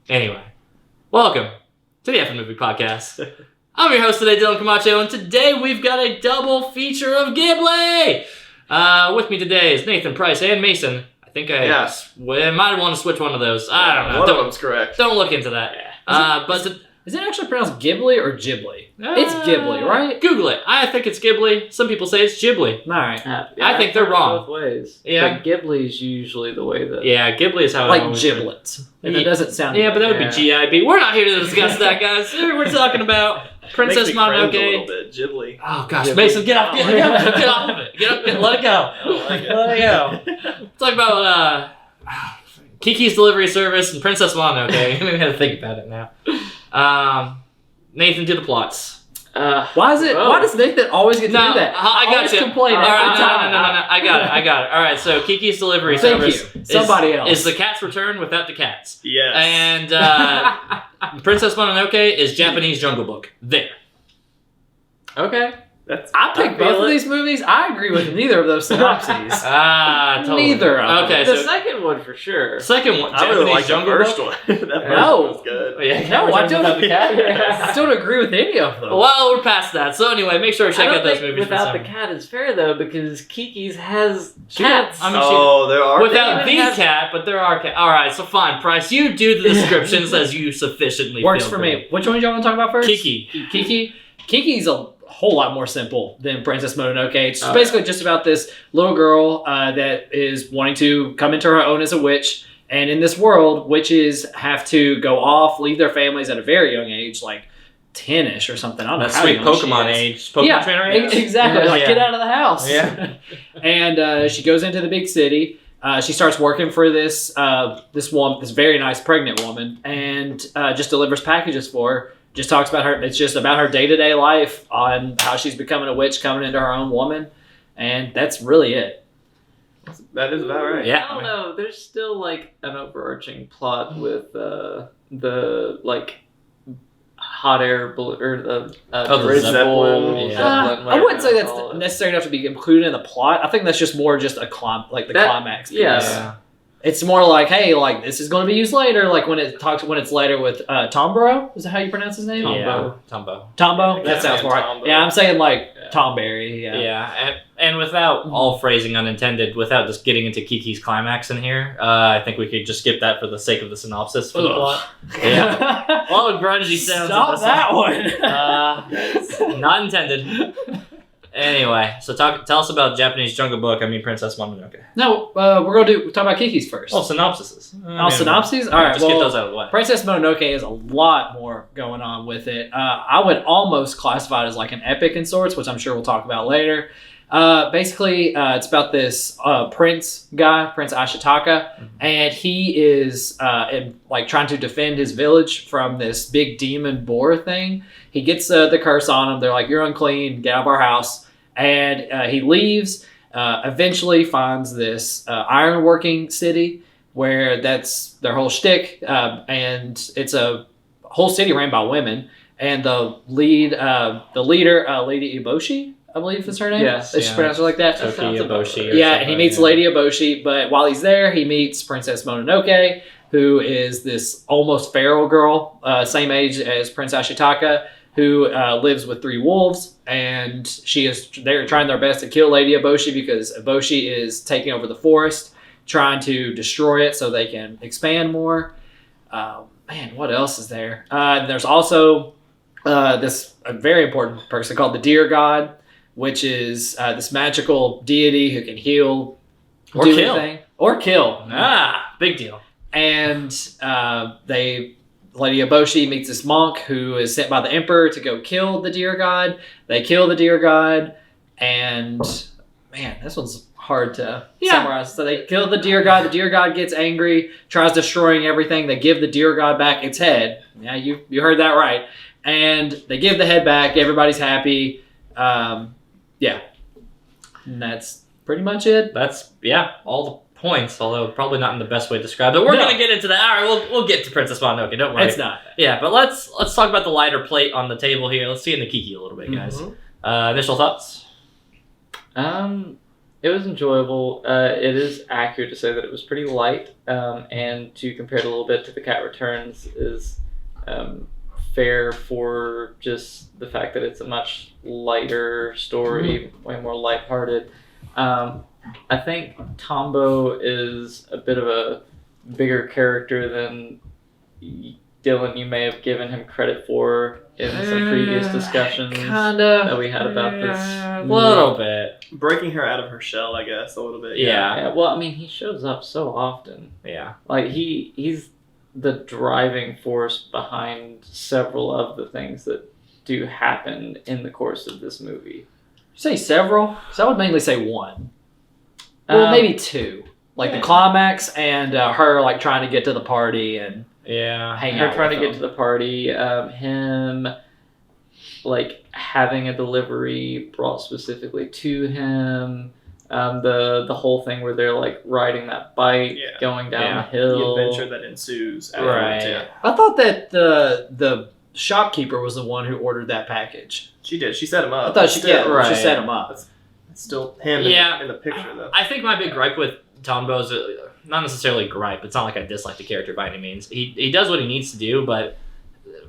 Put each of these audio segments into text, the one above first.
Anyway, welcome to the F Movie Podcast. I'm your host today, Dylan Camacho, and today we've got a double feature of Ghibli! With me today is Nathan Price and Mason. I think I might want to switch one of those. I don't know. One of them's correct. Don't look into that. Is it actually pronounced Ghibli or Ghibli? It's Ghibli, right? Google it. I think it's Ghibli. Some people say it's Ghibli. Alright. I think they're wrong. Both ways. Yeah. But Ghibli's usually the way that... Yeah, Ghibli is how Like I always giblets. And it doesn't sound... Yeah, but that would be G-I-B. We're not here to discuss that, guys. We're talking about Princess Makes me cringe a Mononoke. little bit. Ghibli. Oh, gosh. Ghibli. Mason, get off of it. Get up, let it go. Let it go. Talk about Kiki's Delivery Service and Princess Mononoke. I don't even have to think about it now. Nathan, do the plots. Why does Nathan always get to do that? I got always you. complain every time. No. I got it. All right, so Kiki's Delivery Service Somebody else. is the cat's return without the cats. Yes. And Princess Mononoke is Japanese Jungle Book. There. Okay. I picked both of these movies. I agree with neither of those synopses. Totally. Neither of them. Okay, The so second one for sure. second one, I really like the Jungle first Book. one. That first No. one was good. Yeah, No, I don't, without the cat. I don't agree with any of them. Well, we're past that. So anyway, make sure to check I out don't those think movies. without the cat is fair though, because Kiki's has She cats. I mean, There are without They the even cat, but there are cats. All right, so fine, Price. You do the descriptions as you sufficiently Works feel for good. me. Which one do y'all want to talk about first? Kiki. Kiki's a whole lot more simple than Princess Mononoke. It's basically just about this little girl that is wanting to come into her own as a witch. And in this world, witches have to go off, leave their families at a very young age, like 10-ish or something. I don't know That how sweet young she Pokemon is. age. Pokemon trainer age? Exactly. Yeah. Like, get out of the house. Yeah. And she goes into the big city. She starts working for this very nice pregnant woman, and just delivers packages for her. Just talks about her. It's just about her day-to-day life on how she's becoming a witch, coming into her own woman, and that's really it. That is about right. Yeah. I don't know. There's still like an overarching plot with the like hot air balloon or the the Zeppelin. Yeah. I wouldn't say that's necessary enough to be included in the plot. I think that's just more just climax piece. Yeah. It's more like, hey, like this is going to be used later. Like when it's later with Tombro. Is that how you pronounce his name? Tombo. Tombo. That sounds Yeah, right. Tombo. Yeah, I'm saying like Tom Berry. Yeah. Yeah, and without all phrasing unintended, without just getting into Kiki's climax in here, I think we could just skip that for the sake of the synopsis for the plot. Yeah. All the grungy sounds. Stop that one. Not intended. Anyway, so tell us about Japanese Jungle Book. I mean, Princess Mononoke. No, we're gonna talk about Kiki's first. Oh, synopsises. Synopses. All right, just get those out of the way. Princess Mononoke has a lot more going on with it. I would almost classify it as like an epic in sorts, which I'm sure we'll talk about later. Basically, it's about this prince guy, Prince Ashitaka, and he is trying to defend his village from this big demon boar thing. He gets the curse on him. They're like, "You're unclean. Get out of our house." And he leaves. Eventually, finds this ironworking city where that's their whole shtick, and it's a whole city ran by women. And the leader, Lady Eboshi, I believe is her name. Yes, She's pronounced it like that. Toki Eboshi. Yeah, and he meets Lady Eboshi, but while he's there, he meets Princess Mononoke, who is this almost feral girl, same age as Prince Ashitaka, who lives with 3 wolves, and they're trying their best to kill Lady Eboshi because Eboshi is taking over the forest, trying to destroy it so they can expand more. What else is there? There's also this very important person called the Deer God, which is this magical deity who can heal Or do kill. anything. Or kill. Big deal. And Lady Eboshi meets this monk who is sent by the emperor to go kill the deer god. They kill the deer god, and man, this one's hard to summarize. So they kill the deer god. The deer god gets angry, tries destroying everything. They give the deer god back its head. Yeah, you heard that right. And they give the head back. Everybody's happy. And that's pretty much it. That's all the points, although probably not in the best way to describe it. We're gonna get into that. All right, we'll get to Princess Mononoke. Don't worry. It's not. Yeah, but let's talk about the lighter plate on the table here. Let's see into Kiki a little bit, guys. Initial thoughts? It was enjoyable. It is accurate to say that it was pretty light, and to compare it a little bit to The Cat Returns is fair for just the fact that it's a much lighter story, way more lighthearted. I think Tombo is a bit of a bigger character than Dylan, you may have given him credit for in some previous discussions that we had about this. A little bit. Breaking her out of her shell, I guess, a little bit. Yeah. Well, I mean, he shows up so often. Yeah. Like, he's the driving force behind several of the things that do happen in the course of this movie. You say several? So I would mainly say one. Well, maybe two. Like the climax and her like trying to get to the party and hang her out trying with to get them. to the party, him like having a delivery brought specifically to him, the whole thing where they're like riding that bike, going down the hill, The adventure that ensues. Right. Yeah. I thought that the shopkeeper was the one who ordered that package. She did. She set him up. I thought she Still, she set him up. It's still him in the picture, though. I think my big gripe with Tombo's not necessarily gripe. It's not like I dislike the character by any means. He does what he needs to do, but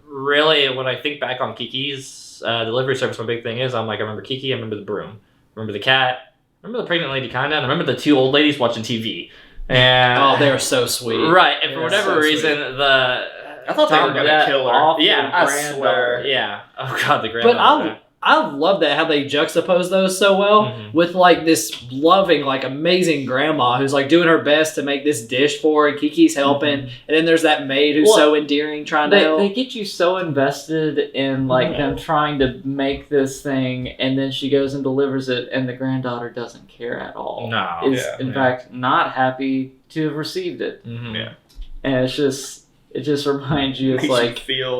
really, when I think back on Kiki's delivery service, my big thing is I'm like, I remember Kiki, I remember the broom, I remember the cat, I remember the pregnant lady kinda, and I remember the two old ladies watching TV. And They're so sweet. right, and for They're whatever so reason, sweet. I thought they were going to kill her. Yeah, I granddaughter. swear. yeah. Oh god, the But grandmother. I love that how they juxtapose those so well with like this loving, like amazing grandma who's like doing her best to make this dish for her, and Kiki's helping, and then there's that maid who's so endearing trying to help. They get you so invested in like them trying to make this thing, and then she goes and delivers it, and the granddaughter doesn't care at all. No. Is in fact not happy to have received it, Yeah. and it just reminds you, it's Makes like you feel,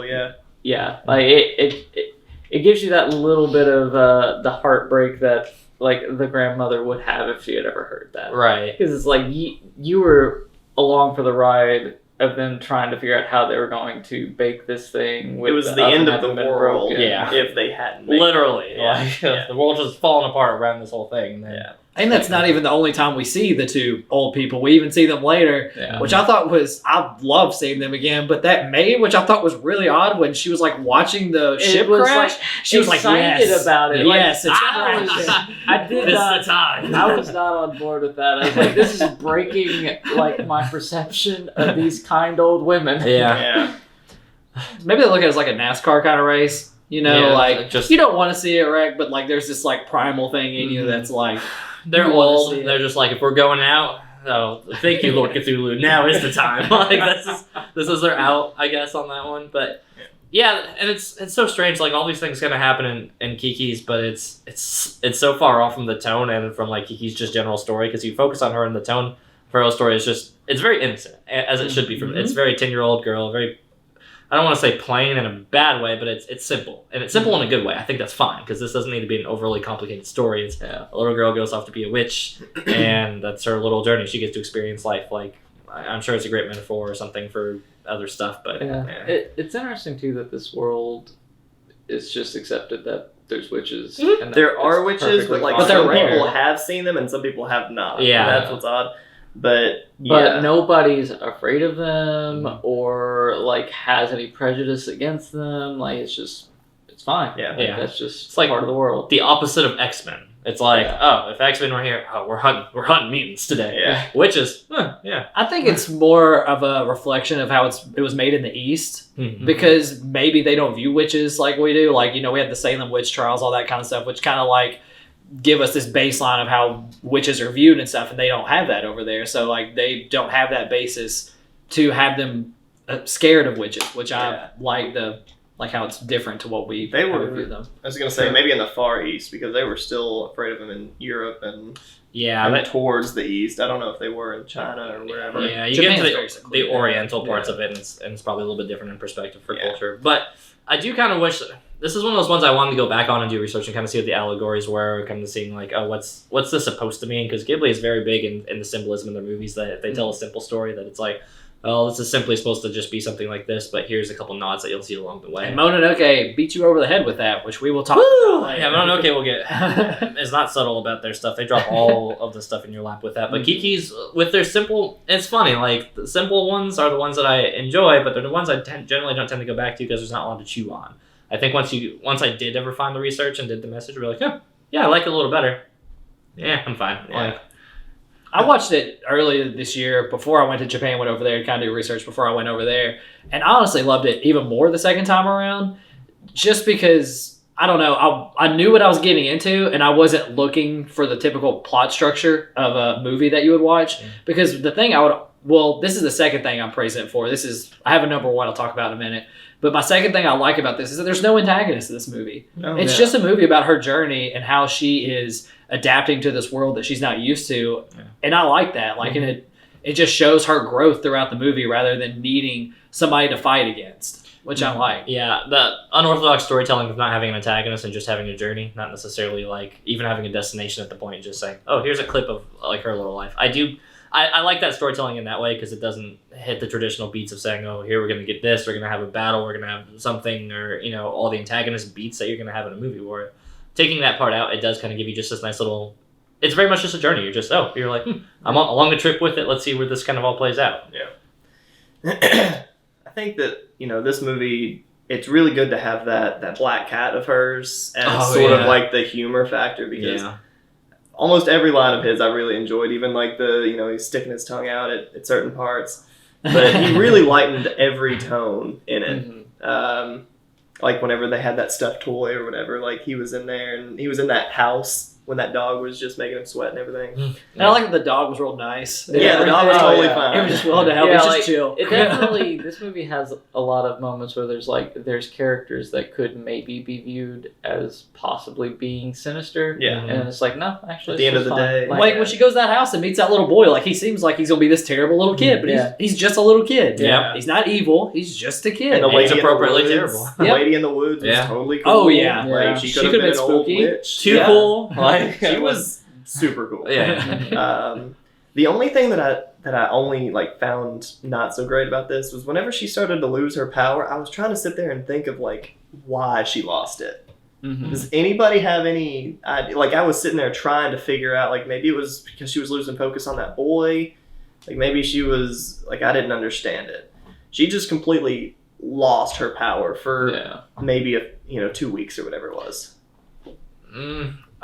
like it gives you that little bit of the heartbreak that like the grandmother would have if she had ever heard that. Right. Because it's like you were along for the ride of them trying to figure out how they were going to bake this thing. With It was the end of the world if they hadn't made Literally. it. Like, the world just falling apart around this whole thing. And then, And that's not even the only time we see the two old people. We even see them later, which I thought I love seeing them again. But that maid, which I thought was really odd when she was like watching the ship crash, like, she was like, excited yes. about it. Yes, like, it's I did this not. is the time. I was not on board with that. I was like, this is breaking like my perception of these kind old women. Yeah. Maybe they look at it as like a NASCAR kind of race. You know, like just you don't want to see it wreck, but like there's this like primal thing in you that's like they're you wanna old. see it. They're just like, if we're going out, oh, thank you, Lord Cthulhu. Now is the time. Like this is their out, I guess, on that one. But yeah, and it's so strange. Like all these things kind of happen in Kiki's, but it's so far off from the tone and from like Kiki's just general story because you focus on her and the tone for her story is just it's very innocent as it should be. From it's very 10-year-old girl, very. I don't want to say plain in a bad way, but it's simple. And it's simple in a good way. I think that's fine, because this doesn't need to be an overly complicated story. It's a little girl goes off to be a witch, and that's her little journey. She gets to experience life. Like, I'm sure it's a great metaphor or something for other stuff, but... It's interesting, too, that this world is just accepted that there's witches. And that There are it's witches, but perfectly like fine. they're some rare. people have seen them and some people have not. Yeah. That's what's odd. But nobody's afraid of them or like has any prejudice against them. Like it's fine. Yeah. Like, that's just It's like part of the world. the opposite of X-Men. It's like, if X-Men were here, we're hunting mutants today. Yeah. Witches, I think it's more of a reflection of how it was made in the East, because maybe they don't view witches like we do. Like, you know, we had the Salem witch trials, all that kind of stuff, which kind of like give us this baseline of how witches are viewed and stuff, and they don't have that over there. So like they don't have that basis to have them scared of witches, which I like how it's different to what we view them. I was gonna say maybe in the Far East, because they were still afraid of them in Europe and towards the East. I don't know if they were in China or wherever. Yeah, you Japan's get very to the secluded. Oriental parts of it, and it's probably a little bit different in perspective for culture. But I do kind of wish this is one of those ones I wanted to go back on and do research and kind of see what the allegories were, kind of seeing like, oh, what's this supposed to mean? Because Ghibli is very big in the symbolism in their movies, that if they tell a simple story, that it's like, well, this is simply supposed to just be something like this, but here's a couple nods that you'll see along the way. And Mononoke beat you over the head with that, which we will talk about later. Yeah, Mononoke will get is not subtle about their stuff. They drop all of the stuff in your lap with that. But Kiki's with their simple, it's funny. Like the simple ones are the ones that I enjoy, but they're the ones I generally don't tend to go back to because there's not a lot to chew on. I think once I did ever find the research and did the message, we're like, yeah, I like it a little better. Yeah, I'm fine. Yeah. Like, I watched it earlier this year before I went to Japan, went over there to kind of do research before I went over there. And I honestly loved it even more the second time around just because, I don't know, I knew what I was getting into and I wasn't looking for the typical plot structure of a movie that you would watch. Because the thing this is the second thing I'm praising it for. I have a number one I'll talk about in a minute. But my second thing I like about this is that there's no antagonist in this movie. It's just a movie about her journey and how she is adapting to this world that she's not used to. Yeah. And I like that. Like, and it just shows her growth throughout the movie rather than needing somebody to fight against, which I like. Yeah, the unorthodox storytelling of not having an antagonist and just having a journey, not necessarily like even having a destination at the point, just saying, oh, here's a clip of like her little life. I like that storytelling in that way because it doesn't hit the traditional beats of saying, oh, here we're going to get this, we're going to have a battle, we're going to have something, or, all the antagonist beats that you're going to have in a movie. Where taking that part out, it does kind of give you just this nice little, it's very much just a journey. You're just, you're like, I'm along the trip with it. Let's see where this kind of all plays out. Yeah. I think that, this movie, it's really good to have that black cat of hers as sort of like the humor factor because almost every line of his I really enjoyed, even like he's sticking his tongue out at certain parts. But he really lightened every tone in it. Mm-hmm. Like whenever they had that stuffed toy or whatever, like he was in there and he was in that house when that dog was just making him sweat and everything. And I like that the dog was real nice. Yeah, the dog was totally fine. He was just willing to help. He was just chill. It definitely, this movie has a lot of moments where there's characters that could maybe be viewed as possibly being sinister. Yeah. And it's like, no, actually, at the end of the day. Like when she goes to that house and meets that little boy, like he seems like he's going to be this terrible little kid, but he's just a little kid. Yeah. He's not evil. He's just a kid. And the lady it's appropriately terrible. The lady in the woods was totally cool. Oh, yeah. Like she could have been an old witch. Too cool. Like she was super cool. Yeah. The only thing that I only like found not so great about this was whenever she started to lose her power, I was trying to sit there and think of like why she lost it. Mm-hmm. Does anybody have any idea? Like I was sitting there trying to figure out like maybe it was because she was losing focus on that boy. Like maybe she was like I didn't understand it. She just completely lost her power for maybe 2 weeks or whatever it was.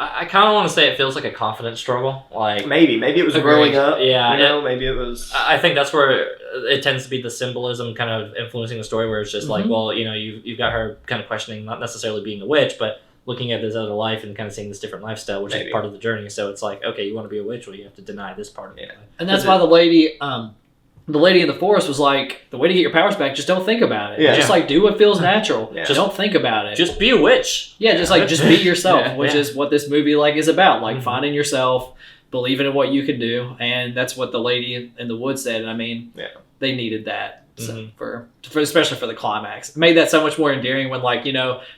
I kind of want to say it feels like a confidence struggle. Like maybe it was growing up. Yeah, maybe it was. I think that's where it tends to be the symbolism kind of influencing the story, where it's just like, well, you've got her kind of questioning not necessarily being a witch, but looking at this other life and kind of seeing this different lifestyle, which is part of the journey. So it's like, okay, you want to be a witch, well, you have to deny this part of it. And that's why the lady in the forest was like, the way to get your powers back, just don't think about it. Just like do what feels natural. Just don't think about it. Just be a witch. Yeah, just be yourself, which is what this movie is about. Like finding yourself, believing in what you can do, and that's what the lady in the woods said. And I mean, they needed that for especially for the climax. It made that so much more endearing when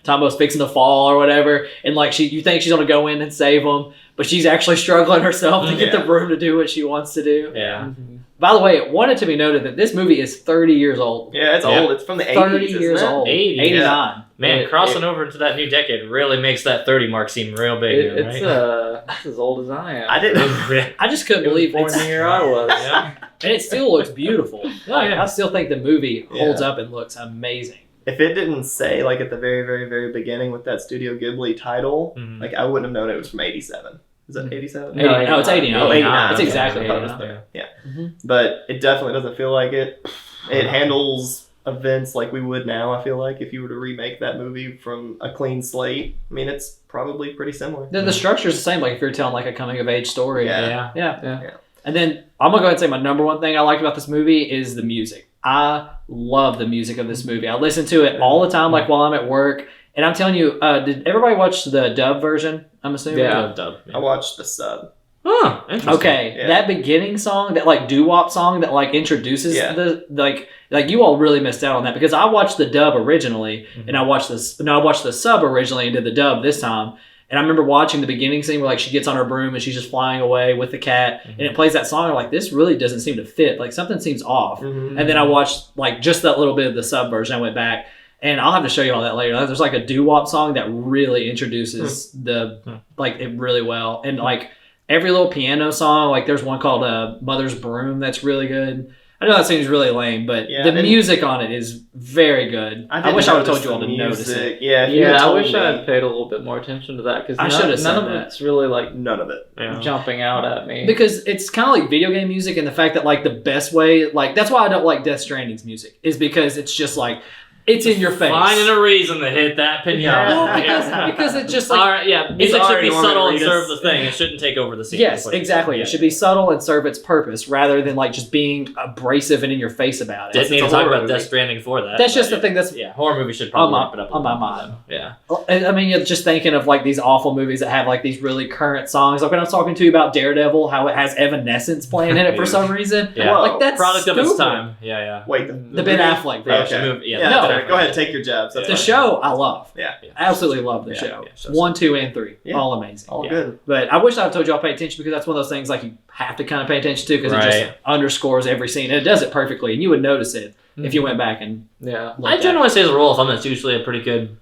Tombo's fixing to fall or whatever, and like you think she's gonna go in and save him, but she's actually struggling herself to get the broom to do what she wants to do. Yeah. Mm-hmm. By the way, it wanted to be noted that this movie is 30 years old. Yeah, it's old. It's from the 80s. 30 years old. 89. Yeah. Man, crossing over into that new decade really makes that 30 mark seem real big. It's as old as I am. I just couldn't believe born the year I was. And it still looks beautiful. I still think the movie holds up and looks amazing. If it didn't say like at the very, very, very beginning with that Studio Ghibli title, like I wouldn't have known it was from 87. Is that 87? No, it's 89. Oh, 89. It's exactly 89. Yeah. Mm-hmm. But it definitely doesn't feel like it. It handles events like we would now, I feel like, if you were to remake that movie from a clean slate. I mean, it's probably pretty similar. The structure's the same, like if you're telling like a coming-of-age story. Yeah. And then I'm going to go ahead and say my number one thing I liked about this movie is the music. I love the music of this movie. I listen to it all the time, like while I'm at work. And I'm telling you, did everybody watch the dub version? I'm assuming. Yeah, dub. I watched the sub. Oh, interesting. Okay, that beginning song, that like doo-wop song that like introduces the like you all really missed out on that because I watched the dub originally and I watched the sub originally and did the dub this time. And I remember watching the beginning scene where like she gets on her broom and she's just flying away with the cat, and it plays that song. I'm like, this really doesn't seem to fit. Like something seems off. And then I watched like just that little bit of the sub version. I went back, and I'll have to show you all that later. There's like a doo-wop song that really introduces like it really well, and like every little piano song. Like there's one called Mother's Broom that's really good. I know that seems really lame, but the music on it is very good. I wish I would have told you all to notice it. Yeah, I wish I had paid a little bit more attention to that, because none of it's really like none of it jumping out at me. Because it's kind of like video game music, and the fact that like the best way, like that's why I don't like Death Stranding's music, is because it's just like it's in your face. Finding a reason to hit that pinata. Well, because it's just like... All right, music should be subtle and serve the thing. It shouldn't take over the scene. Yes, exactly. It should be subtle and serve its purpose, rather than like just being abrasive and in your face about it. Didn't need to talk about Death Stranding for that. That's just the thing that's... horror movie should probably wrap it up on my mind. Yeah. I mean, you're just thinking of like these awful movies that have like these really current songs. Like when I was talking to you about Daredevil, how it has Evanescence playing in it for some reason. Yeah. Like that's product stupid. of its time. Yeah. Wait, the Ben Affleck version. Okay. Go ahead, take your jabs. The show I love. Yeah. Absolutely love the show. 1, 2, and 3. All amazing. All good. But I wish I told you all to pay attention, because that's one of those things like you have to kind of pay attention to, because it just underscores every scene. And it does it perfectly, and you would notice it if you went back and I generally say as a rule of thumb that's usually a pretty good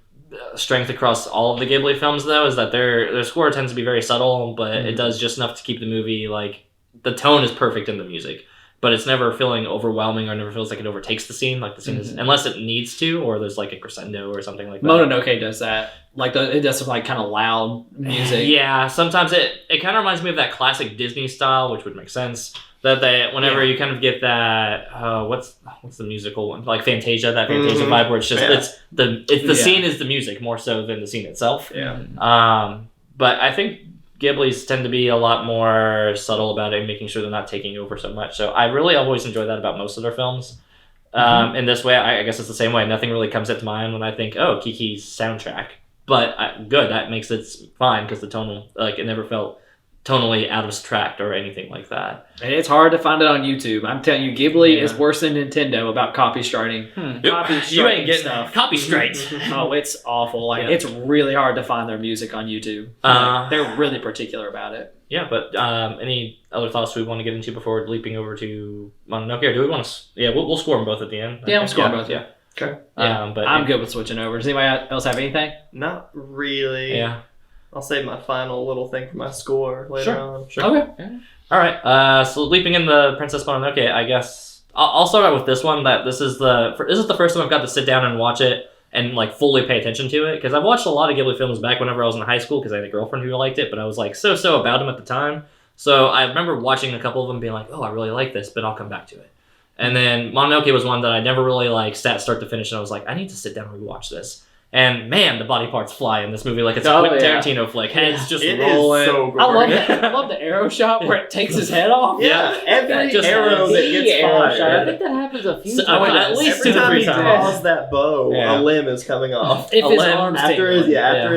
strength across all of the Ghibli films, though, is that their score tends to be very subtle, but it does just enough to keep the movie, like, the tone is perfect in the music. But it's never feeling overwhelming, or never feels like it overtakes the scene. Like the scene is, unless it needs to, or there's like a crescendo or something like that. Mononoke does that. Like it does some like kind of loud music. Yeah, sometimes it kind of reminds me of that classic Disney style, which would make sense. That whenever you kind of get that what's the musical one, like Fantasia, that Fantasia vibe, where it's just the scene is the music more so than the scene itself. But I think Ghibli's tend to be a lot more subtle about it and making sure they're not taking over so much. So I really always enjoy that about most of their films. In this way, I guess it's the same way. Nothing really comes into mind when I think, oh, Kiki's soundtrack. But good, that makes it fine, because the tonal, like, it never felt tonally out of track or anything like that. And it's hard to find it on YouTube. I'm telling you, Ghibli is worse than Nintendo about copy striking. You ain't getting stuff. Copy strikes. Oh, it's awful. Like it's really hard to find their music on YouTube. They're really particular about it. Yeah, but any other thoughts we want to get into before leaping over to Mononoke? Or do we want to... Yeah, we'll score them both at the end. Yeah, we'll score them both. Yeah. Okay. But I'm good with switching over. Does anybody else have anything? Not really. Yeah. I'll save my final little thing for my score later on. Sure. Okay. Yeah. All right. So leaping in the Princess Mononoke, I guess I'll start out with this one. That this is the first time I've got to sit down and watch it and like fully pay attention to it, because I've watched a lot of Ghibli films back whenever I was in high school, because I had a girlfriend who liked it, but I was like so about them at the time. So I remember watching a couple of them, being like, oh, I really like this, but I'll come back to it. And then Mononoke was one that I never really like sat start to finish, and I was like, I need to sit down and rewatch this. And man, the body parts fly in this movie like it's a Quentin Tarantino flick. Heads just rolling. Is so I love that. I love the arrow shot where it takes his head off. Every arrow that gets fired. I think that happens a few times. At least every 2 to 3 time he times. draws that bow, a limb is coming off. If his arm's after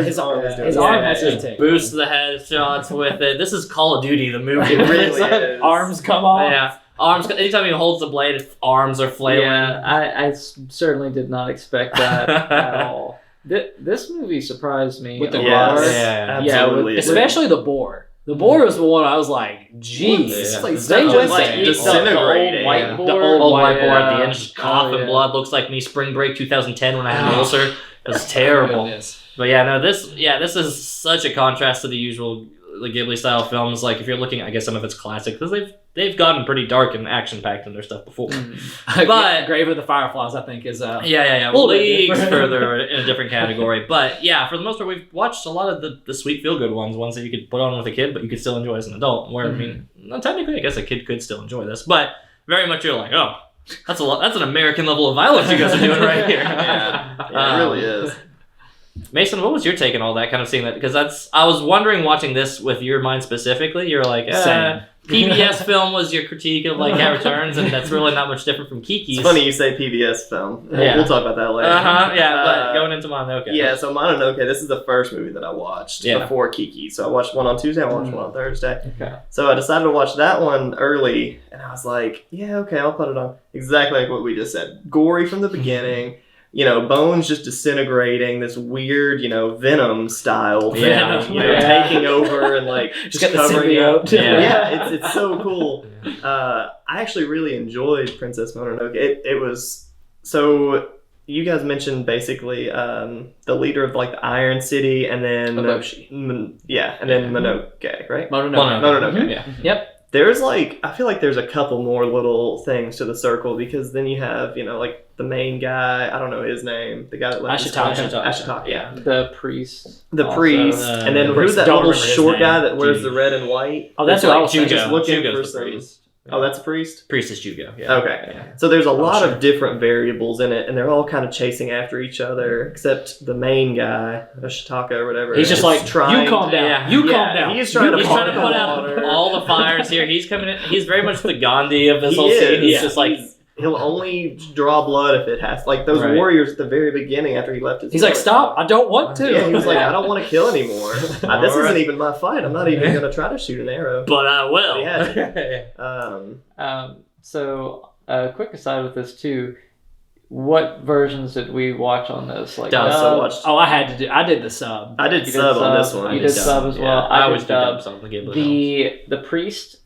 his arm is doing his it. arm has to Just take. boost the headshots with it. This is Call of Duty, the movie. It really is. Arms come off. Yeah. Arms. Anytime he holds the blade, arms are flailing. Yeah, I certainly did not expect that at all. This movie surprised me With the a guards? lot. Absolutely. Especially the boar. The boar was the one I was like, geez. Yeah. Like, It's stay not with like it. disintegrating. The The old whiteboard at the end, Yeah. just coughing yeah. blood. Looks like me Spring Break 2010 when I had an ulcer. It was terrible. But yeah, no, this is such a contrast to the usual Ghibli style films. Like if you're looking, I guess some of it's classic, because they've gotten pretty dark and action packed in their stuff before. But Grave of the Fireflies, I think, is leagues further in a different category. But yeah, for the most part, we've watched a lot of the sweet feel good ones that you could put on with a kid, but you could still enjoy as an adult. Where I mean, technically, I guess a kid could still enjoy this, but very much you're like, oh, that's a lot. That's an American level of violence you guys are doing right here. Yeah, it really is. Mason, what was your take on all that, kind of seeing that? Because I was wondering, watching this with your mind specifically, you're like, PBS film was your critique of like Cat Returns, and that's really not much different from Kiki's. It's funny you say PBS film. We'll talk about that later. But going into Mononoke. Yeah, so Mononoke, this is the first movie that I watched before Kiki. So I watched one on Tuesday, I watched one on Thursday. Okay. So I decided to watch that one early, and I was like, yeah, okay, I'll put it on. Exactly like what we just said. Gory from the beginning. Bones just disintegrating, this weird, Venom style thing, Yeah. taking over and like Just got the covering up. symbiote. Yeah, it's so cool. I actually really enjoyed Princess Mononoke. It was so. You guys mentioned basically the leader of like the Iron City, and then Eboshi. and then Mononoke, right? Mononoke. Yeah. Yep. There's I feel like there's a couple more little things to the circle, because then you have like the main guy. I don't know his name. The guy that left Ashitaka. Yeah. The priest. The also. priest, and then who's that Don't little remember his short name. guy that wears the red and white? Oh, that's what I was just thinking. looking Jugo's for the some. priest. Oh, that's a priest? Priest is Jugo, yeah. Okay. Yeah. So there's a lot sure. of different variables in it, and they're all kind of chasing after each other, except the main guy, Ashitaka or whatever. He's just is like, trying you calm down. Yeah. You calm down. He's trying to He's trying to put water. out all the fires here. He's coming in. He's very much the Gandhi of this He whole scene. is. He's Yeah. just like, He'll only draw blood if it has. Like those Right. warriors at the very beginning after he left his He's like, village. stop! I don't want to. Yeah, he was like, I don't want to kill anymore. This Alright. isn't even my fight. I'm not even going to try to shoot an arrow. but I will. Yeah. So, quick aside with this too. What versions did we watch on this? Like, Dub. So watched. Oh, I did the sub. I did You sub did on sub. this one. You did did sub as well. I I always did do dub. dubs on the Ghibli films. The priest,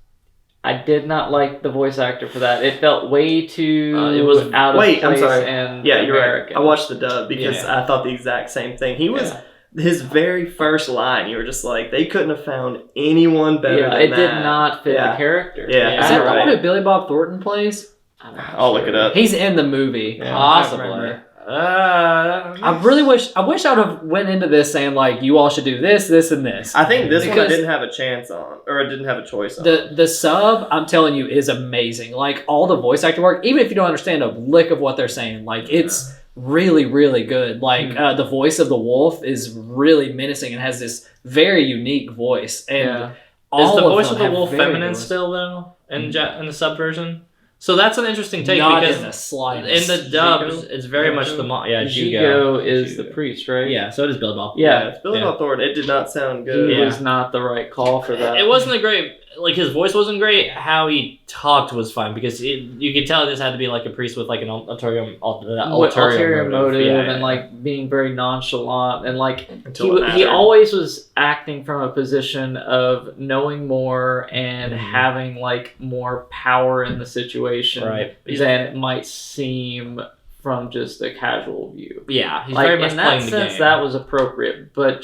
I did not like the voice actor for that. It felt way too It was- out of Wait, I'm place sorry. and Yeah, you're American. right. I watched the dub because Yeah. I thought the exact same thing. He was Yeah. his very first line. You were just like, they couldn't have found anyone better Yeah, than it that. did not fit Yeah. the character. Yeah. Is that the Right. one who Billy Bob Thornton plays? I'm not I'll sure. look it up. He's in the movie. Yeah. Possibly. I really wish I would have went into this saying like, you all should do this, this, and this. I think this one I Because- didn't have a chance on, or I didn't have a choice on. The sub, I'm telling you, is amazing. Like all the voice acting work, even if you don't understand a lick of what they're saying, like it's really, really good. Like the voice of the wolf is really menacing and has this very unique voice. And Yeah. all Is the of voice them of the have wolf very feminine good voices. still though in the subversion? So that's an interesting take Not because in the slightest. in the dubs Jugo? it's very much the Jigo is the Jigo. priest, right? Yeah, so it is Billy Bob. Yeah. It's Billy Yeah. Bob Thornton. It did not sound good. He Yeah. was not the right call for that. It wasn't a great, like his voice wasn't great. How he talked was fine because you could tell this had to be like a priest with like an ulterior motive Yeah, and like being very nonchalant and like Until it he mattered. always was acting from a position of knowing more and Mhm. having like more power in the situation Right. than it might seem from just a casual view. Yeah, he's Like very much in that playing the sense, game. that was appropriate, but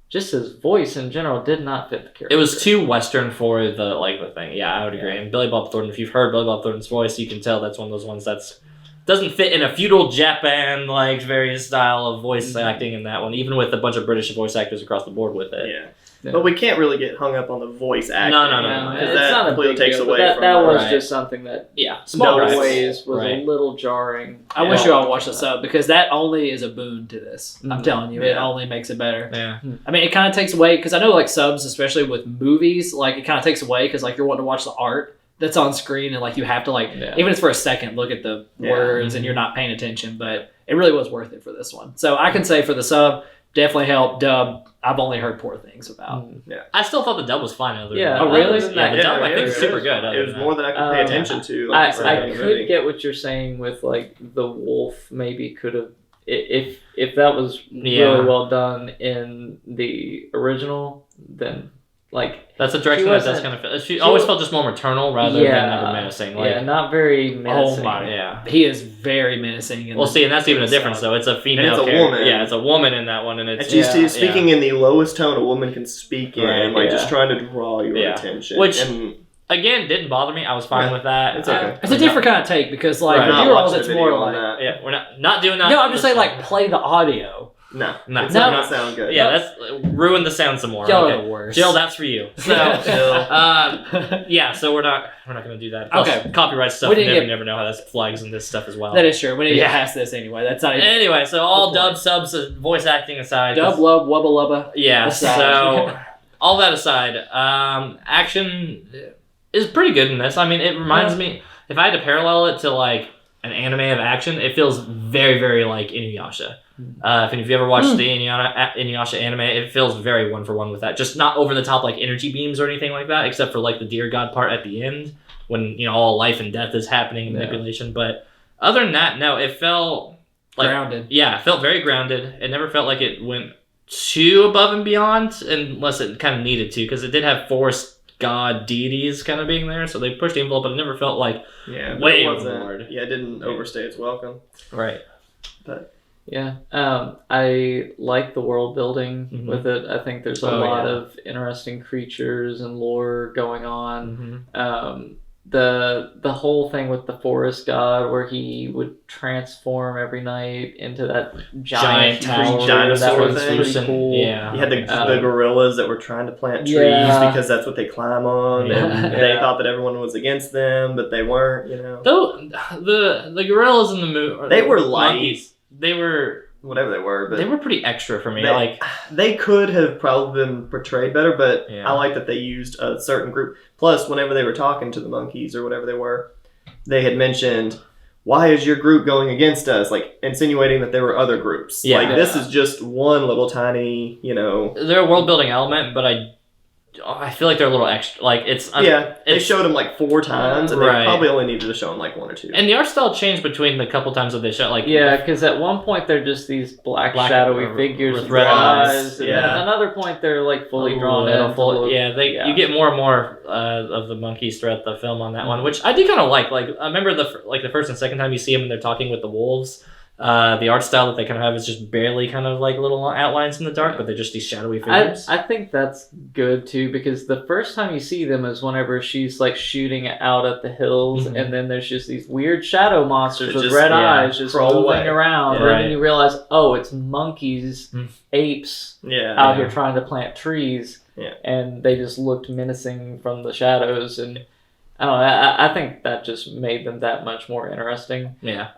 just his voice in general did not fit the character. It was too Western for the thing. Yeah, I would agree. And Billy Bob Thornton, if you've heard Billy Bob Thornton's voice, you can tell that's one of those ones that's doesn't fit in a feudal Japan like various style of voice acting in that one, even with a bunch of British voice actors across the board with it. Yeah. Yeah. But we can't really get hung up on the voice acting. No. Because it's that not a completely big takes deal, away but from that was Right. just something that Yeah, small No rights. ways was Right. a little jarring. I wish you all watched the sub because that only is a boon to this. I'm Mhm. telling you, it Yeah. only makes it better. Yeah. I mean, it kind of takes away because I know like subs, especially with movies, like it kind of takes away because like you're wanting to watch the art that's on screen and like you have to like Yeah. even if it's for a second look at the Yeah. words and you're not paying attention. But it really was worth it for this one. So I can say for the sub, definitely helped. Dub, I've only heard poor things about. I still thought the dub was fine. Other Yeah. than Oh, really? that. Yeah, the dub I think is it super was- good. other It was than more than I could pay Um, attention to. I Like you said in the could movie. get what you're saying with like the wolf maybe could have if that was Yeah. really well done in the original, then like That's a direction She that does wasn't- kind of feel. She always felt just more maternal rather than ever menacing. Like, yeah, not very menacing. my. yeah. He is very menacing. In Well, the- see, and that's even a in the difference, sub. though. It's a female. it's a character. woman. Yeah, it's a woman in that one, and And it's she's speaking in the lowest tone a woman can speak in, Right, like just yeah. trying to draw your Yeah. attention. Which- and Again, didn't bother me. I was fine Yeah. with that. It's okay. It's a different kind of take because like Right. with not your all, watching a it's video more on like that. Yeah, we're not doing that. no. I'm just saying This like play the audio. No, No. it's No. not sound good. Yeah, that's ruin the sound some more. Y'all Okay. are the worst. Jill, that's for you. So, yeah, so we're not gonna do that. Plus, Okay. copyright stuff. We You didn't never know how that flags in this stuff as well. That is true. We need to Yeah. get past this anyway. That's not even Anyway, so all Good point. dub subs, voice acting aside. dub 'cause- lub wubba lubba. Yeah. aside. So all that aside, action is pretty good in this. I mean, it reminds me. If I had to parallel it to like an anime of action, it feels very, very like Inuyasha. If you ever watched the Inuyasha anime, it feels very one for one with that. Just not over the top like energy beams or anything like that, except for like the deer god part at the end when all life and death is happening and Yeah. manipulation. But other than that, no, it felt grounded. Yeah, it felt very grounded. It never felt like it went too above and beyond, unless it kind of needed to, because it did have forest god deities kind of being there, so they pushed the envelope, but it never felt like way overboard. Yeah, it didn't overstay its welcome. Right. But yeah, I like the world building with it. I think there's a lot of interesting creatures and lore going on. The whole thing with the forest god, where he would transform every night into that giant tower, dinosaur that was thing. pretty cool. Yeah, you had the gorillas that were trying to plant trees because that's what they climb on, and they thought that everyone was against them, but they weren't. Though the gorillas in the movie, they were light. Monkeys, they were whatever they were, but they were pretty extra for me. They could have probably been portrayed better, but Yeah. I like that they used a certain group. Plus, whenever they were talking to the monkeys or whatever they were, they had mentioned, "Why is your group going against us?" Like insinuating that there were other groups. Yeah. Like this is just one little tiny, They're a world building element, but I feel like they're a little extra. Like they showed them like 4 times, and they Right. probably only needed to show them like 1 or 2. And the art style changed between the couple times that they shot. Like because at one point they're just these black shadowy figures with with red red eyes. eyes. And Yeah. then another point they're like fully drawn in. in. You get more and more of the monkeys throughout the film on that one, which I did kind of like. Like I remember the first and second time you see them and they're talking with the wolves. The art style that they kind of have is just barely kind of like little outlines in the dark, but they're just these shadowy figures. I think that's good too, because the first time you see them is whenever she's like shooting out at the hills, and then there's just these weird shadow monsters with red eyes just moving around, and then you realize, oh, it's monkeys, apes out here trying to plant trees, and they just looked menacing from the shadows, and I don't know, I think that just made them that much more interesting. Yeah.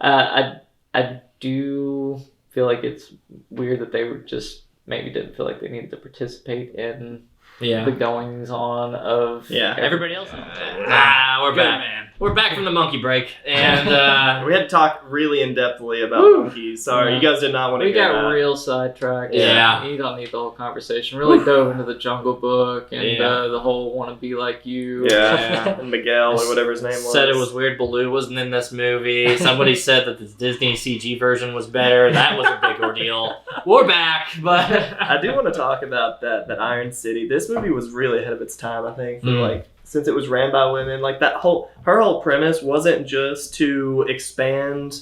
I do feel like it's weird that they were just maybe didn't feel like they needed to participate in the goings on of everybody else. We're back. Man. We're back from the monkey break, and we had to talk really in depthly about monkeys. Sorry, you guys did not want to. We hear got that. real sidetracked. Yeah, you don't need the whole conversation. Really dove into the Jungle Book and the whole "want to be like you." And Miguel or whatever his name was. Said it was weird. Baloo wasn't in this movie. Somebody said that the Disney CG version was better. That was a big ordeal. We're back, but I do want to talk about that Iron City. This movie was really ahead of its time, I think, for since it was ran by women. Like her whole premise wasn't just to expand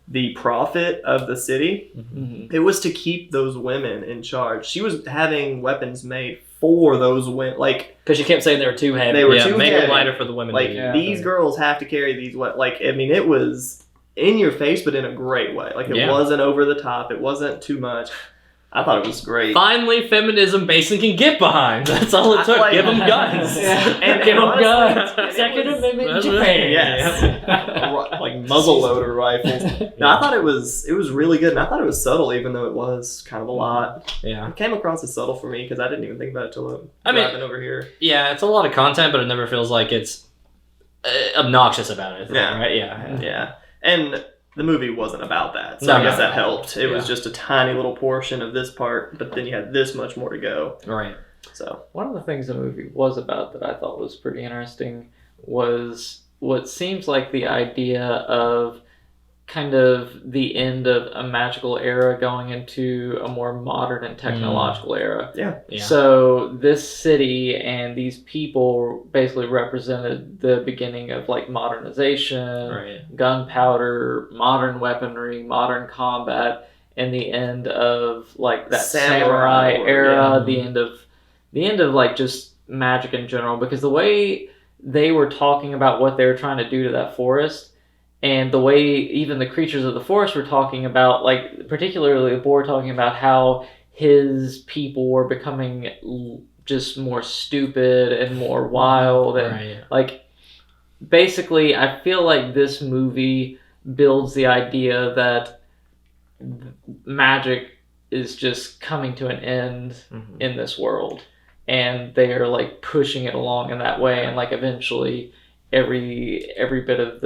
the profit of the city. It was to keep those women in charge. She was having weapons made for those women, like because you kept saying they were too heavy. They were too make heavy. it lighter for the women. Like these girls have to carry these. Like I mean, it was in your face, but in a great way. Like it wasn't over the top. It wasn't too much. I thought it was great. Finally, feminism Basin can get behind. That's all it took. Give them guns. And give them honestly, guns. Second Amendment in Japan. Yes. Like muzzleloader rifles. No, I thought it was really good, and I thought it was subtle, even though it was kind of a lot. Yeah. It came across as subtle for me because I didn't even think about it till driving over here. Yeah, it's a lot of content, but it never feels like it's obnoxious about it. Yeah. Right? Yeah. And the movie wasn't about that, so No, I guess no, that no. helped. It was just a tiny little portion of this part, but then you had this much more to go. Right. So one of the things the movie was about that I thought was pretty interesting was what seems like the idea of kind of the end of a magical era going into a more modern and technological era. Yeah. So this city and these people basically represented the beginning of like modernization, gunpowder, modern weaponry, modern combat, and the end of like that samurai era, the end of like just magic in general, because the way they were talking about what they were trying to do to that forest, and the way even the creatures of the forest were talking about, like particularly the boar talking about how his people were becoming just more stupid and more wild, and like basically I feel like this movie builds the idea that magic is just coming to an end in this world, and they are like pushing it along in that way, and like eventually every bit of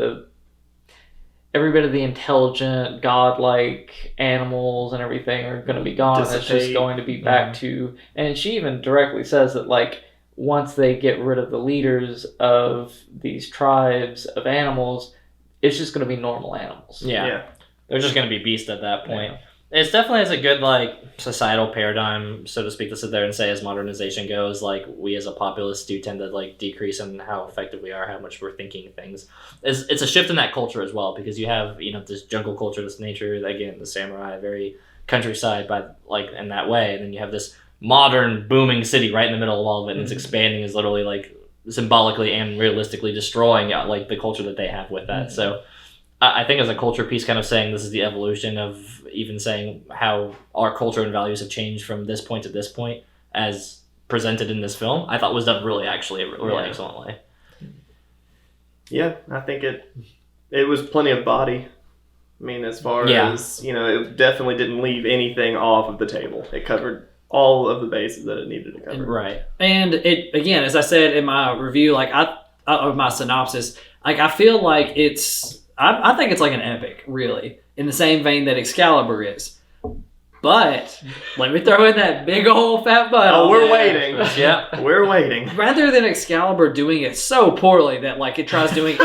the intelligent, godlike animals and everything are going to be gone. It's just going to be back to... And she even directly says that, like, once they get rid of the leaders of these tribes of animals, it's just going to be normal animals. Yeah. they're just going to be beasts at that point. Yeah. It's definitely has a good, like, societal paradigm, so to speak, to sit there and say as modernization goes, like, we as a populace do tend to, like, decrease in how effective we are, how much we're thinking things. It's a shift in that culture as well, because you have, you know, this jungle culture, this nature, again, the samurai, very countryside, by like, in that way, and then you have this modern, booming city right in the middle of all of it, and it's expanding, is literally, like, symbolically and realistically destroying, like, the culture that they have with that, so... I think as a culture piece, kind of saying this is the evolution of even saying how our culture and values have changed from this point to this point as presented in this film, I thought was done really excellent way. Yeah, I think it was plenty of body. I mean, as far as, you know, it definitely didn't leave anything off of the table. It covered all of the bases that it needed to cover. Right. And it, again, as I said in my review, like of my synopsis, like I feel like I think it's like an epic, really, in the same vein that Excalibur is. But let me throw in that big old fat butt. Oh, we're waiting. Yeah, we're waiting. Rather than Excalibur doing it so poorly that like it tries doing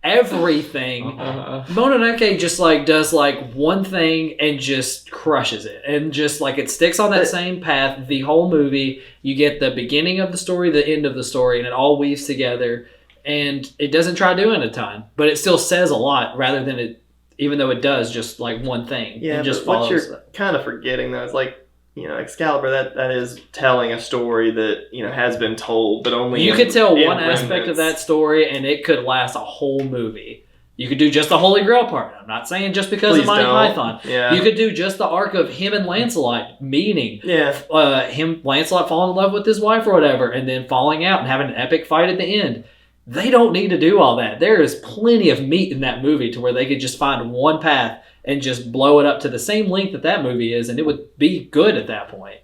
everything, Mononoke just like does like one thing and just crushes it, and just like it sticks on that same path the whole movie. You get the beginning of the story, the end of the story, and it all weaves together. And it doesn't try doing a ton, but it still says a lot rather than it, even though it does just like one thing. Yeah, and just but what follows you're kind of forgetting though is like, you know, Excalibur, that is telling a story that, you know, has been told, but only you could tell one remnants. aspect of that story and it could last a whole movie. You could do just the Holy Grail part. I'm not saying just because of Monty Python. Yeah. You could do just the arc of him and Lancelot meeting. Yeah. Lancelot falling in love with his wife or whatever, and then falling out and having an epic fight at the end. They don't need to do all that. There is plenty of meat in that movie to where they could just find one path and just blow it up to the same length that movie is, and it would be good at that point.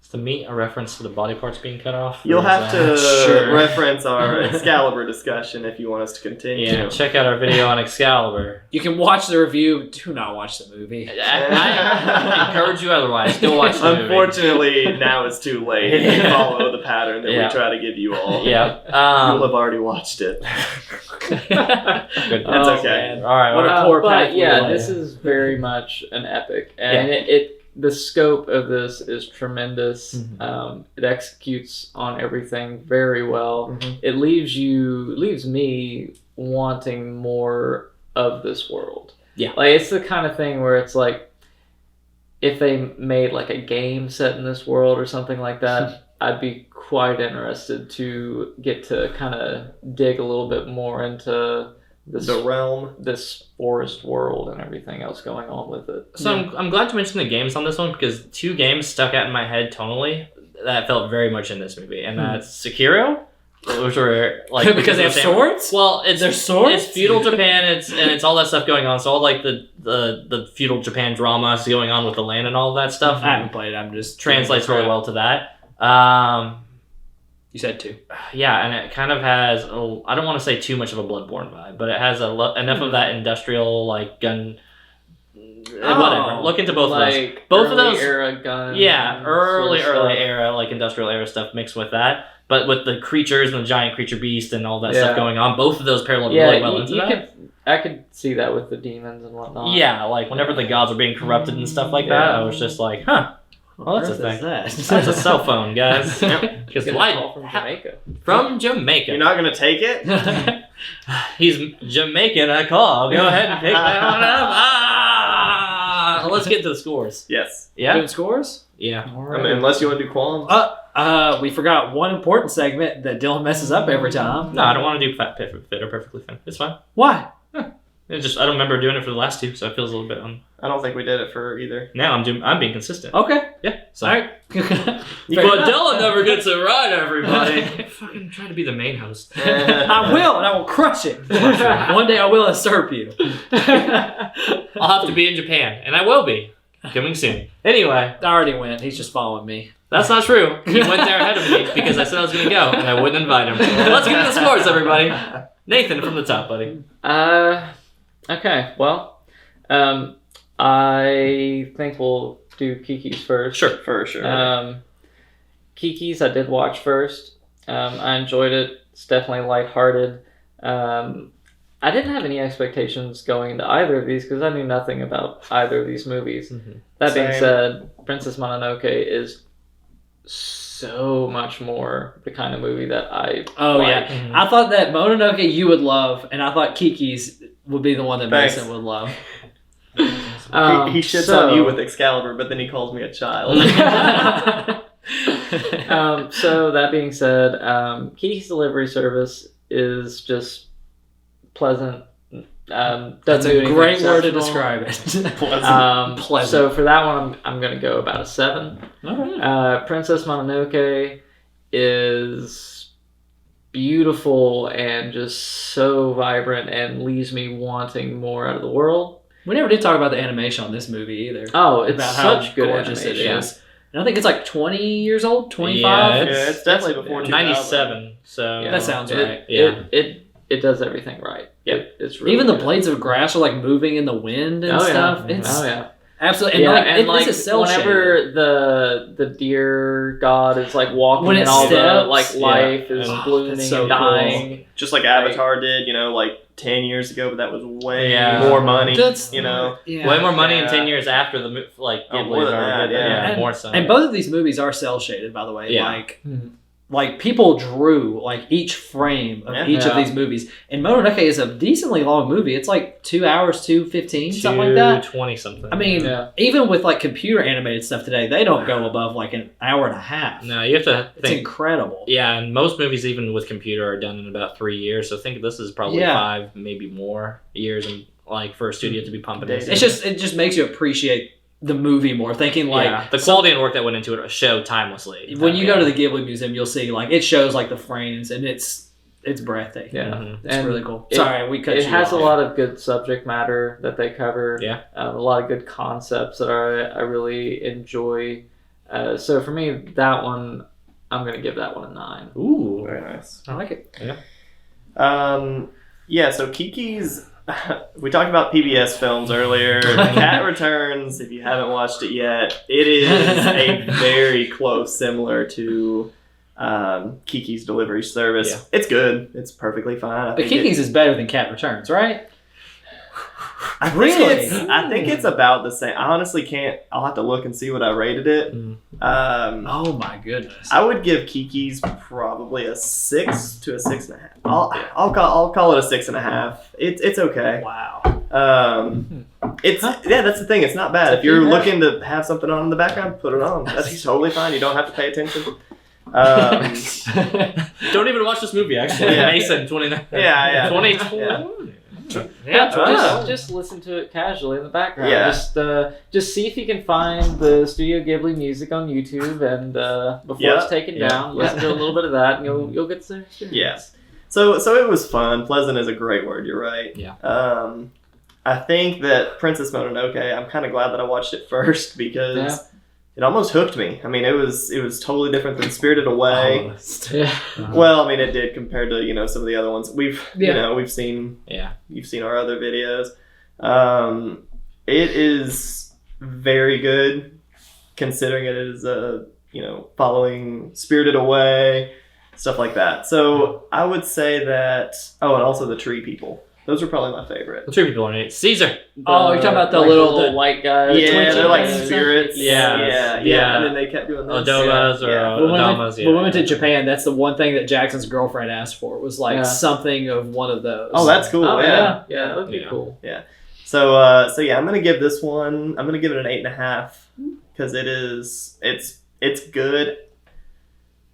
Is the meat a reference to the body parts being cut off? You'll have to reference our Excalibur discussion if you want us to continue. Yeah, check out our video on Excalibur. You can watch the review. Do not watch the movie. I encourage you otherwise. Go watch the movie. Unfortunately, now it's too late to follow the pattern that we try to give you all. Yeah. You'll have already watched it. That's okay. Man. All right. What a poor path. Yeah, this is very much an epic. And the scope of this is tremendous. Mm-hmm. It executes on everything very well. Mm-hmm. It leaves me wanting more of this world. Yeah. Like, it's the kind of thing where it's like, if they made like a game set in this world or something like that, I'd be quite interested to get to kind of dig a little bit more into the realm, this forest world, and everything else going on with it. So I'm glad to mention the games on this one, because two games stuck out in my head tonally that felt very much in this movie, and that's Sekiro, which were like because they have swords. Well, their swords. It's feudal Japan. It's all that stuff going on. So all like the feudal Japan drama is going on with the land and all of that stuff. I haven't played. I'm just translates really well to that. You said two. Yeah, and it kind of has, I don't want to say too much of a Bloodborne vibe, but it has enough of that industrial, like, gun, whatever. Look into both of those. Both of those. Era gun. Yeah, early era, like, industrial era stuff mixed with that. But with the creatures and the giant creature beast and all that stuff going on, both of those parallel really well into that. I could see that with the demons and whatnot. Yeah, like, whenever the gods are being corrupted and stuff like that, I was just like, huh. Well, that's a thing. That's a cell phone, guys. Because call from Jamaica. From Jamaica. You're not going to take it? He's Jamaican a call. Go ahead and pick that one up. Let's get to the scores. Yes. Yeah? Doing scores? Yeah. All right. I mean, unless you want to do qualms. We forgot one important segment that Dylan messes up every time. No, I don't want to do fit or perfectly thin. It's fine. Why? It just I don't remember doing it for the last two, so it feels a little bit I don't think we did it for either. Now I'm being consistent. Okay. Yeah. So. All right. But Dylan never gets it right, everybody. Fucking try to be the main host. I will, and I will crush it. One day I will usurp you. I'll have to be in Japan, and I will be. Coming soon. Anyway. I already went. He's just following me. That's not true. He went there ahead of me because I said I was going to go, and I wouldn't invite him. Let's get into the scores, everybody. Nathan from the top, buddy. Okay, well, I think we'll do Kiki's first. Sure, for sure. Kiki's I did watch first. I enjoyed it. It's definitely lighthearted. I didn't have any expectations going into either of these because I knew nothing about either of these movies. Mm-hmm. That being Same. said, Princess Mononoke is so much more the kind of movie that I Oh, like. yeah. Mhm. I thought that Mononoke you would love, and I thought Kiki's would be the one that Thanks. Mason would love. He shits on you with Excalibur, but then he calls me a child. So that being said, Kiki's delivery service is just pleasant. That's Doesn't do a anything great word to exceptional. describe it. Pleasant. So for that one, I'm going to go about a 7. All right. Princess Mononoke is beautiful and just so vibrant and leaves me wanting more out of the world. We never did talk about the animation on this movie either. Oh, it's about how such good gorgeous animation. it is. And I think it's like 20 years old, 25. Yeah, it's definitely before 2000. 97. So That sounds right. Yeah. It does everything right. Yeah. It's really Even the good. blades of grass are like moving in the wind and Oh, yeah. stuff. It's Oh yeah. absolutely, and like, this is cell whenever the deer god is like walking When it and all the steps, like yeah. life is Oh, blooming that's so and dying. Just like Avatar did, like 10 years ago, but that was way Yeah. more money. That's- Yeah. way more money in Yeah. 10 years after the like Oh, Ghibli's more than already that, did. yeah. More so. And both of these movies are cell shaded, by the way. Yeah. Like people drew like each frame of each of Yeah. these movies. And Mononoke is a decently long movie. It's like 2 hours, 2:15, something like that. 2:20 something. I mean, Yeah. even with like computer animated stuff today, they don't go above like an hour and a half. no, you have to It's think. incredible. Yeah, and most movies, even with computer, are done in about 3 years. So think this is probably Yeah. 5, maybe more years, and like for a studio to be pumping this. It's It just makes you appreciate the movie more. Thinking like yeah, the quality and work that went into it show timelessly. when you go to the Ghibli Museum, you'll see like it shows like the frames and it's breathtaking. Yeah. Mhm. It's And really cool. it- Sorry, we cut It you has off. a lot of good subject matter that they cover. Yeah. A lot of good concepts that I really enjoy. So for me, that one, I'm gonna give that one a 9. Ooh, Very nice. I like it. Yeah, so Kiki's. We talked about PBS films earlier. Cat Returns, if you haven't watched it yet, it is a very close, similar to Kiki's Delivery Service. Yeah. It's good. It's perfectly fine. But Kiki's is better than Cat Returns, right? Really? I think it's about the same. I honestly can't. I'll have to look and see what I rated it. Oh my goodness. I would give Kiki's probably a 6 to a 6.5. I'll call it a 6.5. It's okay. Wow. That's the thing. It's not bad. If you're looking to have something on in the background, put it on. That's totally fine. You don't have to pay attention. don't even watch this movie. Actually, Yeah. Mason 29. Yeah. 2020. Just listen to it casually in the background. Yeah. Just see if you can find the Studio Ghibli music on YouTube, and before it's taken down, listen to a little bit of that, and you'll get the experience. Yeah. So it was fun. Pleasant is a great word. You're right. Yeah. I think that Princess Mononoke. I'm kind of glad that I watched it first because it almost hooked me. I mean, it was totally different than Spirited Away. Yeah. Well, I mean, it did compared to some of the other ones we've we've seen. Yeah. You've seen our other videos. It is very good, considering it is following Spirited Away, stuff like that. So I would say that. Oh, and also the Tree People. Those are probably my favorite. The true people on it. Caesar. Oh, you're talking about the like little- white guys. Yeah, they're like twitching. spirits. Yeah. Yeah. And then they kept doing this. Odomas or Yeah. When we Odamas. when we went to Japan, that's the one thing that Jackson's girlfriend asked for was like Yeah. something of one of those. Oh, that's cool. Oh, yeah. yeah, that would be Yeah. cool. So yeah, I'm gonna give this one. I'm gonna give it an 8.5 because it's good.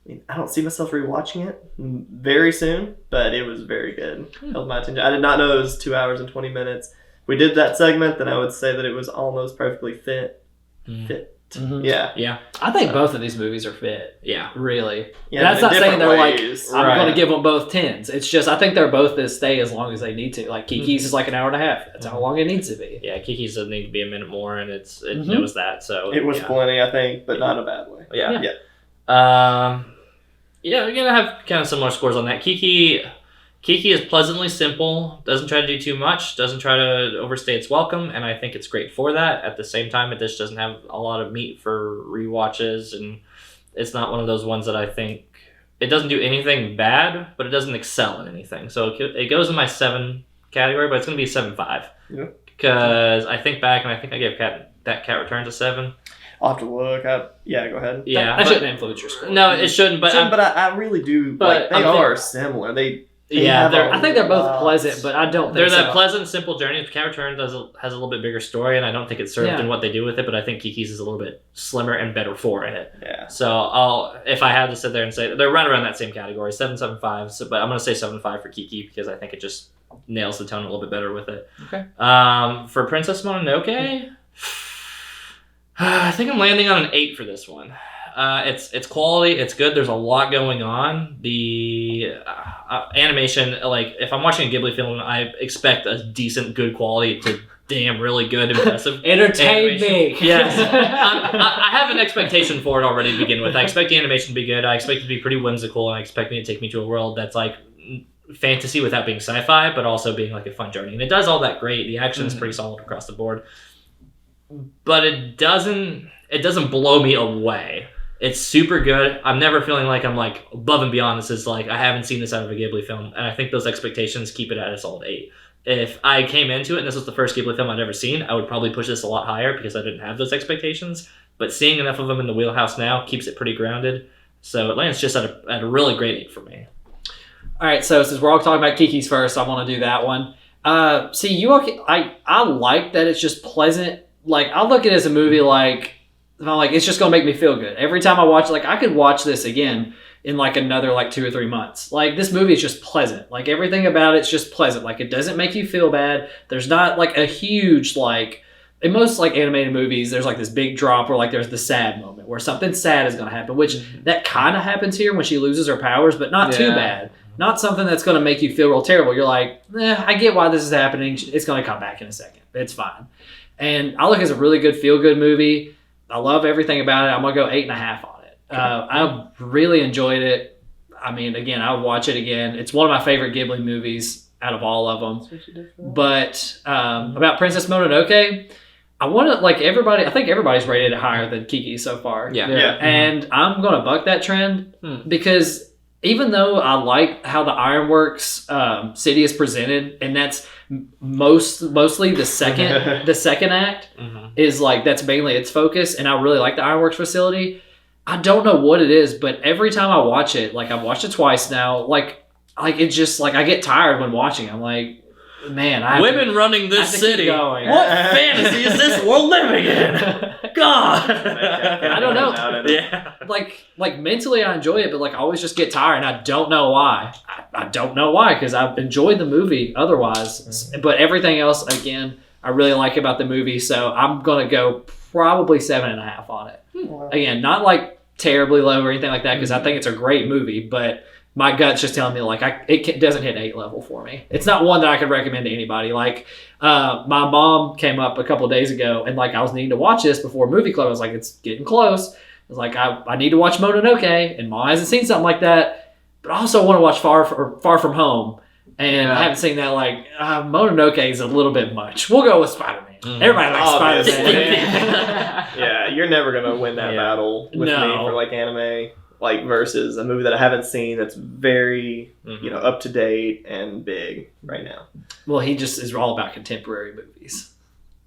I mean, I don't see myself rewatching it very soon, but it was very good. Held my attention. I did not know it was 2 hours and 20 minutes. We did that segment, then I would say that it was almost perfectly fit. Mhm. Yeah. Yeah. I think both of these movies are fit. Yeah. Really. Yeah. That's in not saying different they're like, ways. I'm Right. going to give them both 10s. It's just, I think they're both this stay as long as they need to. Like Kiki's is like an hour and a half. That's how long it needs to be. Yeah. Kiki's doesn't need to be a minute more, and it Mhm. knows that. So It was yeah. plenty, I think, but not in a bad way. Yeah. Yeah. Yeah, we're gonna have kind of similar scores on that. Kiki is pleasantly simple, doesn't try to do too much, doesn't try to overstay its welcome, and I think it's great for that. At the same time, it just doesn't have a lot of meat for rewatches, and it's not one of those ones that I think it doesn't do anything bad, but it doesn't excel in anything. So it goes in my 7 category, but it's going to be a 7.5. Yeah. Because I think back, and I think I gave that Cat Returns a 7. I'll have to look. Yeah, go ahead. Yeah, that shouldn't influence your score. No, it shouldn't. But I really do. But They are similar. They yeah, I think they're both pleasant, but I don't think they're so. that pleasant, simple journey. Cat Returns has a little bit bigger story, and I don't think it's served in what they do with it. But I think Kiki's is a little bit slimmer and better for it. Yeah. So if I had to sit there and say they're right around that same category, 7.75. So, but I'm gonna say 7.5 for Kiki because I think it just nails the tone a little bit better with it. Okay. For Princess Mononoke, I think I'm landing on an 8 for this one. It's quality. It's good. There's a lot going on. The animation, like if I'm watching a Ghibli film, I expect a decent, good quality to damn really good, impressive. Entertain me. Yes. I have an expectation for it already to begin with. I expect the animation to be good. I expect it to be pretty whimsical, and I expect it to take me to a world that's like fantasy without being sci-fi, but also being like a fun journey. And it does all that great. The action is pretty solid across the board, but it doesn't blow me away. It's super good. I'm never feeling like I'm like above and beyond. This is like I haven't seen this out of a Ghibli film, and I think those expectations keep it at a solid 8. If I came into it and this was the first Ghibli film I'd ever seen, I would probably push this a lot higher because I didn't have those expectations. But seeing enough of them in the wheelhouse now keeps it pretty grounded. So it lands just at a really great 8 for me. All right, so since we're all talking about Kiki's first, I want to do that one. I like that it's just pleasant. Like I look at it as a movie like it's just gonna make me feel good every time I watch it. Like I could watch this again in like another like 2 or 3 months. Like this movie is just pleasant. Like everything about it's just pleasant. Like it doesn't make you feel bad. There's not like a huge like in most like animated movies. There's like this big drop where like there's the sad moment where something sad is gonna happen, which that kind of happens here when she loses her powers, but not too bad. Not something that's gonna make you feel real terrible. You're like, I get why this is happening. It's gonna come back in a second. It's fine. And I look as a really good feel good movie. I love everything about it. I'm gonna go 8.5 on it. I really enjoyed it. I mean, again, I'll watch it again. It's one of my favorite Ghibli movies out of all of them. But about Princess Mononoke, I want to like everybody. I think everybody's rated it higher than Kiki so far. Yeah. And I'm gonna buck that trend because even though I like how the Ironworks city is presented, and that's mostly the second act is like that's mainly its focus, and I really like the Ironworks facility. I don't know what it is, but every time I watch it, like I've watched it twice now, like it just like I get tired when watching it. I'm like, man, women running this city. What fantasy is this we're living in? God, I don't know. Yeah, like mentally I enjoy it, but like I always just get tired, and I don't know why. I don't know why because I've enjoyed the movie otherwise, but everything else again I really like about the movie. So I'm gonna go probably 7.5 on it. Again, not like terribly low or anything like that because I think it's a great movie, but my gut's just telling me like it doesn't hit 8 level for me. It's not one that I could recommend to anybody. Like my mom came up a couple of days ago and like I was needing to watch this before movie club. I was like, it's getting close. I was like, I need to watch Mononoke, and Mom hasn't seen something like that, but I also want to watch Far From Home, and I haven't seen that. Like Mononoke is a little bit much. We'll go with Spider-Man. Everybody likes Spider-Man. Yeah, you're never gonna win that battle with me for like anime. Like versus a movie that I haven't seen that's very up to date and big right now. Well, he just is all about contemporary movies.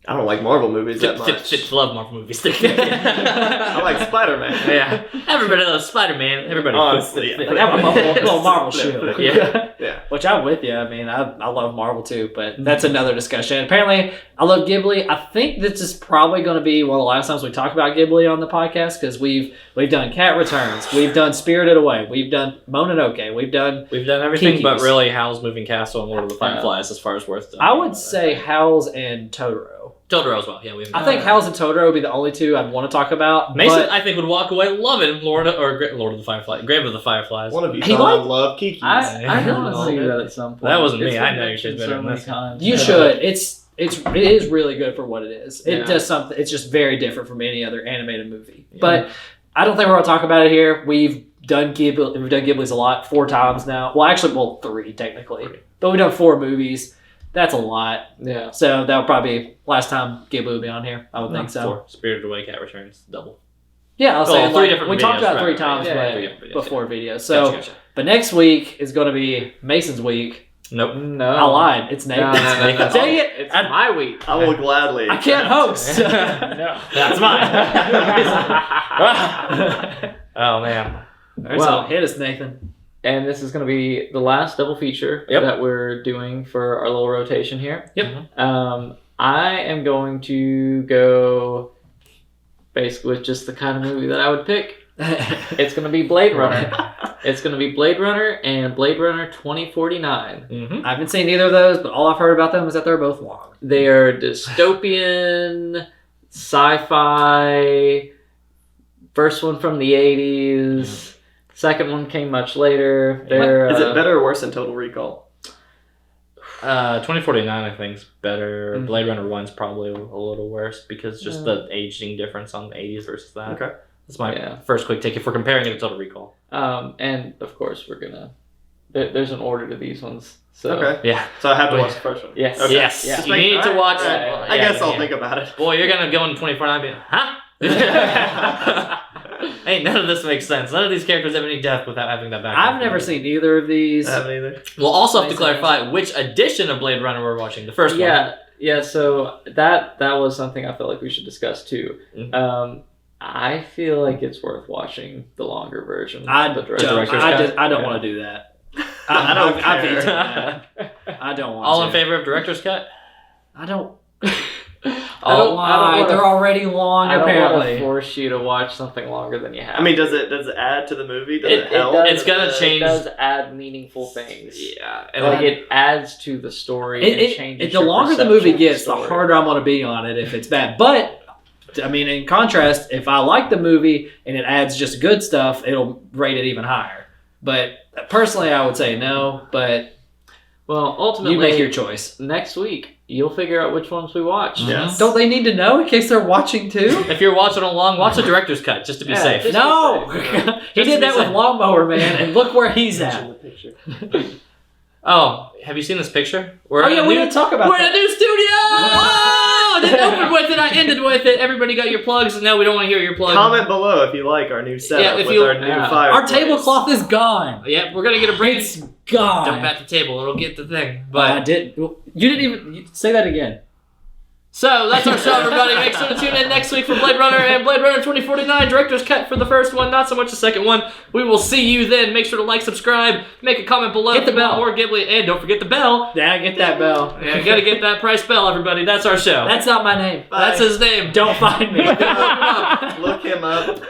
I don't like Marvel movies that much. Love Marvel movies. I like Spider-Man. Yeah, everybody loves Spider-Man. Everybody. Honestly, like I'm a little Marvel shield. Yeah. Which I'm with you. I mean, I love Marvel too, but that's another discussion. Apparently, I love Ghibli. I think this is probably going to be one of the last times we talk about Ghibli on the podcast because we've done Cat Returns, we've done Spirited Away, we've done Mononoke, we've done everything Kiki's. but really Howl's Moving Castle and Lord of the Fireflies as far as worth. I would say Howl's and Totoro. Totoro as well. Yeah, I think Howl's and Totoro would be the only two I'd want to talk about. Mason, I think, would walk away loving Lord of the Fireflies, Grave of the Fireflies. One of you thought I love Kiki's. I want to see that at some point. That wasn't me. I know you should better so than many this. times. You should. It is really good for what it is. It does something. It's just very different from any other animated movie. Yeah. But I don't think we're going to talk about it here. We've done Ghibli's a lot, 4 times now. Well, actually, 3 technically. But we've done 4 movies. That's a lot. Yeah. So that'll probably be last time Ghibli will be on here. I would think so. 4. Spirited Away, Cat Returns, double. Yeah, I'll say 3 different. We videos, talked about it 3 right, times, right. before videos. So, Gotcha. but next week is going to be Mason's week. Nope. No. I lied. It's Nathan. No, no, no, no. Dang it. It's my week. I will gladly. I can't host. No. That's mine. Oh, man. Alright, so hit us, Nathan. And this is going to be the last double feature that we're doing for our little rotation here. Yep. I am going to go basically with just the kind of movie that I would pick. It's going to be Blade Runner. It's going to be Blade Runner and Blade Runner 2049. Mm-hmm. I haven't seen either of those, but all I've heard about them is that they're both long. They are dystopian, sci-fi. First one from the 80s. Second one came much later. Is it better or worse than Total Recall? 2049, I think, is better. Mm-hmm. Blade Runner 1's probably a little worse because just the aging difference on the 80s versus that. Okay. That's my first quick take if we're comparing it to Total Recall. And, of course, we're going to... There's an order to these ones. So. Okay. Yeah. So I have to watch the first one? Yes. Okay. Yes. Yeah. You need to watch it. I guess I'll think about it. Boy, you're going to go in 2049 and be like, huh? Hey, none of this makes sense. None of these characters have any depth without having that background. I've never seen either of these. I haven't either. We'll also have to clarify which edition of Blade Runner we're watching. The first one. Yeah, so that was something I felt like we should discuss too. Mm-hmm. I feel like it's worth watching the longer version. I the don't director's want to do that. I don't I care. veto that. I don't want All to. in favor of director's cut? I don't. I don't wanna- They're already long, I don't want apparently. to force you to watch something longer than you have. I mean, does it add to the movie? Does it help? It's gonna change. It does add meaningful things. Yeah, And like it adds to the story. and changes the your longer the perception movie of gets, the story. harder I'm going to be on it if it's bad. But, I mean, in contrast, if I like the movie and it adds just good stuff, it'll rate it even higher. But personally, I would say no, but Well, ultimately, you make your choice. Next week, you'll figure out which ones we watch. Yes. Don't they need to know in case they're watching too? If you're watching along, watch the director's cut just to be safe. just- No! He Just did to that be with safe. Lawnmower Man, and look where he's at. Oh, have you seen this picture? Oh, yeah, we didn't talk about We're in that. a new studio! I didn't open with it, I ended with it. Everybody got your plugs, and now we don't want to hear your plugs. Comment below if you like our new setup if with you- our new yeah. fire. Our tablecloth is gone. Yeah, we're gonna get a break. It's gone. Jump at the table, it'll get the thing. But I But didn't. You didn't even say that again. so that's our show, everybody. Make sure to tune in next week for Blade Runner and Blade Runner 2049 director's cut for the first one, not so much the second one. We will see you then. Make sure to like, subscribe, make a comment below. Hit the if you want bell. More Ghibli, and don't forget the bell. Yeah, get that bell. Yeah, you gotta get that price bell, everybody. That's our show. That's not my name. That's his name. Don't find me. Look him up.